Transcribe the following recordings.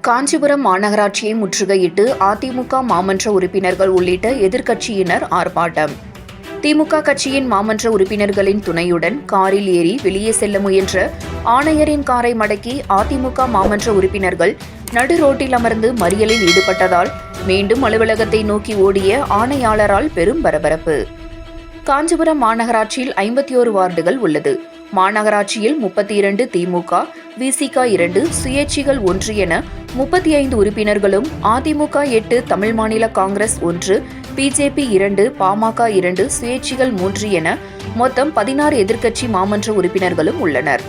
காஞ்சிபுரம் மாநகராட்சியை முற்றுகையிட்டு அதிமுக மாமன்ற உறுப்பினர்கள் உள்ளிட்ட எதிர்க்கட்சியினர் ஆர்ப்பாட்டம். திமுக கட்சியின் மாமன்ற உறுப்பினர்களின் துணையுடன் காரில் ஏறி வெளியே செல்ல முயன்ற ஆணையரின் காரை மடக்கி அதிமுக மாமன்ற உறுப்பினர்கள் நடு ரோட்டில் அமர்ந்து மறியலில் ஈடுபட்டதால் மீண்டும் அலுவலகத்தை நோக்கி ஓடிய ஆணையாளரால் பெரும் பரபரப்பு. காஞ்சிபுரம் மாநகராட்சியில் 51 வார்டுகள் உள்ளது. மாநகராட்சியில் 32 திமுக, விசிக 2, சுயேட்சிகள் 1 என 35 உறுப்பினர்களும், அதிமுக 8, தமிழ் மாநில காங்கிரஸ் 1, பிஜேபி 2, பாமக 2, சுயேட்சிகள் 3 என மொத்தம் 16 எதிர்க்கட்சி மாமன்ற உறுப்பினர்களும் உள்ளனர்.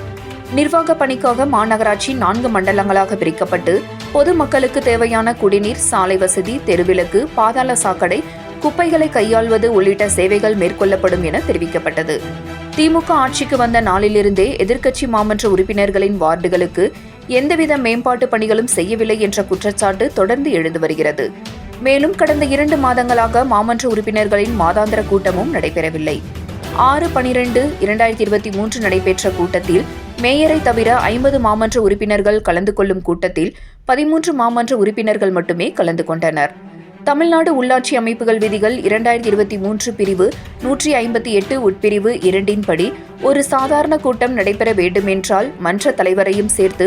நிர்வாக பணிக்காக மாநகராட்சி 4 மண்டலங்களாக பிரிக்கப்பட்டு பொதுமக்களுக்கு தேவையான குடிநீர், சாலை வசதி, தெருவிளக்கு, பாதாள சாக்கடை, குப்பைகளை கையாள்வது உள்ளிட்ட சேவைகள் மேற்கொள்ளப்படும் என தெரிவிக்கப்பட்டது. திமுக ஆட்சிக்கு வந்த நாளிலிருந்தே எதிர்க்கட்சி மாமன்ற உறுப்பினர்களின் வார்டுகளுக்கு எந்தவித மேம்பாட்டு பணிகளும் செய்யவில்லை என்ற குற்றச்சாட்டு தொடர்ந்து எழுந்து வருகிறது. மேலும் கடந்த 2 மாதங்களாக மாமன்ற உறுப்பினர்களின் மாதாந்திர கூட்டமும் நடைபெறவில்லை. 6/12/2023 நடைபெற்ற கூட்டத்தில் மேயரை தவிர 50 மாமன்ற உறுப்பினர்கள் கலந்து கொள்ளும் கூட்டத்தில் 13 மாமன்ற உறுப்பினர்கள் மட்டுமே கலந்து கொண்டனர். தமிழ்நாடு உள்ளாட்சி அமைப்புகள் விதிகள் 2023 பிரிவு 158 உட்பிரிவு 2 படி ஒரு சாதாரண கூட்டம் நடைபெற வேண்டுமென்றால் மன்ற தலைவரையும் சேர்த்து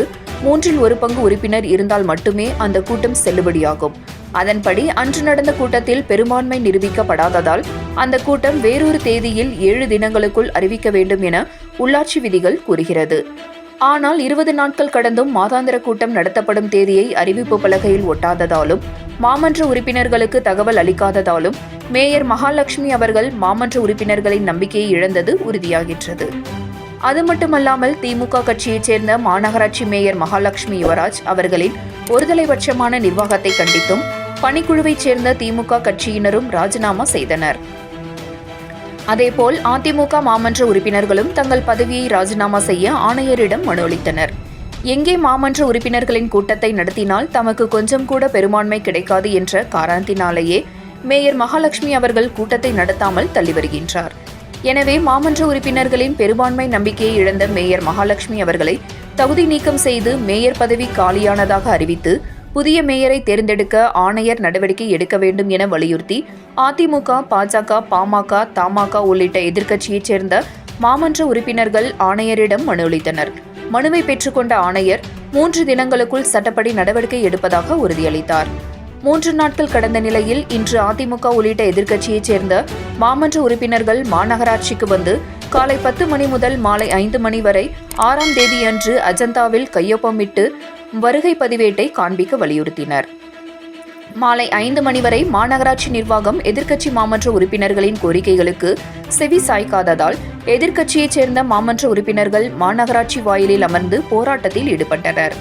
1/4 பங்கு உறுப்பினர் இருந்தால் மட்டுமே அந்த கூட்டம் செல்லுபடியாகும். அதன்படி அன்று நடந்த கூட்டத்தில் பெரும்பான்மை நிரூபிக்கப்படாததால் அந்த கூட்டம் வேறொரு தேதியில் 7 தினங்களுக்குள் அறிவிக்க வேண்டும் என உள்ளாட்சி விதிகள் கூறுகிறது. ஆனால் 20 நாட்கள் கடந்தும் மாதாந்திர கூட்டம் நடத்தப்படும் தேதியை அறிவிப்பு பலகையில் ஒட்டாததாலும் மாமன்ற உறுப்பினர்களுக்கு தகவல் அளிக்காததாலும் மேயர் மகாலட்சுமி அவர்கள் மாமன்ற உறுப்பினர்களின் நம்பிக்கையை இழந்தது உறுதியாகின்றது. அது மட்டுமல்லாமல் திமுக கட்சியைச் சேர்ந்த மாநகராட்சி மேயர் மகாலட்சுமி யுவராஜ் அவர்களின் ஒருதலைபட்சமான நிர்வாகத்தை கண்டித்தும் பணிக்குழுவைச் சேர்ந்த திமுக கட்சியினரும் ராஜினாமா செய்தனர். அதேபோல் அதிமுக மாமன்ற உறுப்பினர்களும் தங்கள் பதவியை ராஜினாமா செய்ய ஆணையரிடம் மனு அளித்தனர். எங்கே மாமன்ற உறுப்பினர்களின் கூட்டத்தை நடத்தினால் தமக்கு கொஞ்சம் கூட பெரும்பான்மை கிடைக்காது என்ற காரணத்தினாலேயே மேயர் மகாலட்சுமி அவர்கள் கூட்டத்தை நடத்தாமல் தள்ளி வருகின்றார். எனவே மாமன்ற உறுப்பினர்களின் பெரும்பான்மை நம்பிக்கையை இழந்த மேயர் மகாலட்சுமி அவர்களை தகுதி நீக்கம் செய்து மேயர் பதவி காலியானதாக அறிவித்து புதிய மேயரை தேர்ந்தெடுக்க ஆணையர் நடவடிக்கை எடுக்க வேண்டும் என வலியுறுத்தி அதிமுக, பாஜக, பாமக, தமாக உள்ளிட்ட எதிர்க்கட்சியைச் சேர்ந்த மாமன்ற உறுப்பினர்கள் ஆணையரிடம் மனு அளித்தனர். மனுவை பெற்றுக்கொண்ட ஆணையர் 3 தினங்களுக்குள் சட்டப்படி நடவடிக்கை எடுப்பதாக உறுதியளித்தார். 3 நாட்கள் கடந்த நிலையில் இன்று அதிமுக உள்ளிட்ட எதிர்க்கட்சியைச் சேர்ந்த மாமன்ற உறுப்பினர்கள் மாநகராட்சிக்கு வந்து காலை 10 மணி முதல் மாலை 5 மணி வரை 6ஆம் தேதியன்று அஜந்தாவில் கையொப்பமிட்டு வருகை பதிவேட்டை காண்பிக்க வலியுறுத்தினர். மாலை 5 மணி வரை மாநகராட்சி நிர்வாகம் எதிர்க்கட்சி மாமன்ற உறுப்பினர்களின் கோரிக்கைகளுக்கு செவி சாய்க்காததால் எதிர்க்கட்சியைச் சேர்ந்த மாமன்ற உறுப்பினர்கள் மாநகராட்சி வாயிலில் அமர்ந்து போராட்டத்தில் ஈடுபட்டனர்.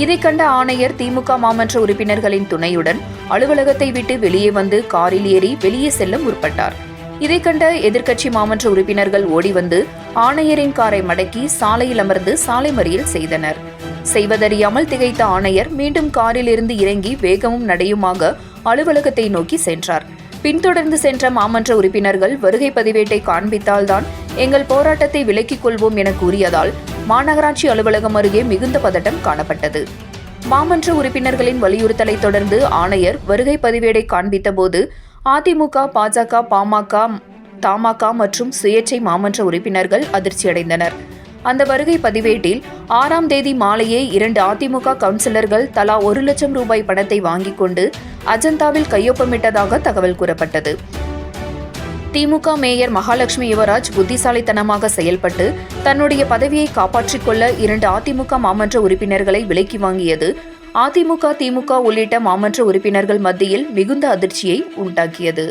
இதை கண்ட ஆணையர் திமுக மாமன்ற உறுப்பினர்களின் துணையுடன் அலுவலகத்தை விட்டு வெளியே வந்து காரில் ஏறி வெளியே செல்ல முற்பட்டார். இதை கண்ட எதிர்க்கட்சி மாமன்ற உறுப்பினர்கள் ஓடி வந்து ஆணையரின் காரை மடக்கி சாலையில் அமர்ந்து சாலை மறியல் செய்தனர். செய்வதறியாமல் திகைத்த ஆணையர் மீண்டும் காரில் இருந்து இறங்கி வேகமும் நடையுமாக அலுவலகத்தை நோக்கி சென்றார். பின்தொடர்ந்து சென்ற மாமன்ற உறுப்பினர்கள் வருகை பதிவேட்டை காண்பித்தால்தான் எங்கள் போராட்டத்தை விலக்கிக் கொள்வோம் என கூறியதால் மாநகராட்சி அலுவலகம் அருகே மிகுந்த பதட்டம் காணப்பட்டது. மாமன்ற உறுப்பினர்களின் வலியுறுத்தலை தொடர்ந்து ஆணையர் வருகை பதிவேடை காண்பித்த போது அதிமுக, பாஜக, பாமக, தமாக மற்றும் சுயேட்சை மாமன்ற உறுப்பினர்கள் அதிர்ச்சியடைந்தனர். அந்த வருகை பதிவேட்டில் 6ஆம் தேதி மாலையே 2 அதிமுக கவுன்சிலர்கள் தலா 1 லட்சம் ரூபாய் பணத்தை வாங்கிக் கொண்டு அஜந்தாவில் கையொப்பமிட்டதாக தகவல் கூறப்பட்டது. திமுக மேயர் மகாலட்சுமி யுவராஜ் புத்திசாலித்தனமாக செயல்பட்டு தன்னுடைய பதவியை காப்பாற்றிக் கொள்ள 2 அதிமுக மாமன்ற உறுப்பினர்களை விலைக்கு வாங்கியது அதிமுக, திமுக உள்ளிட்ட மாமன்ற உறுப்பினர்கள் மத்தியில் மிகுந்த அதிர்ச்சியை உண்டாக்கியது.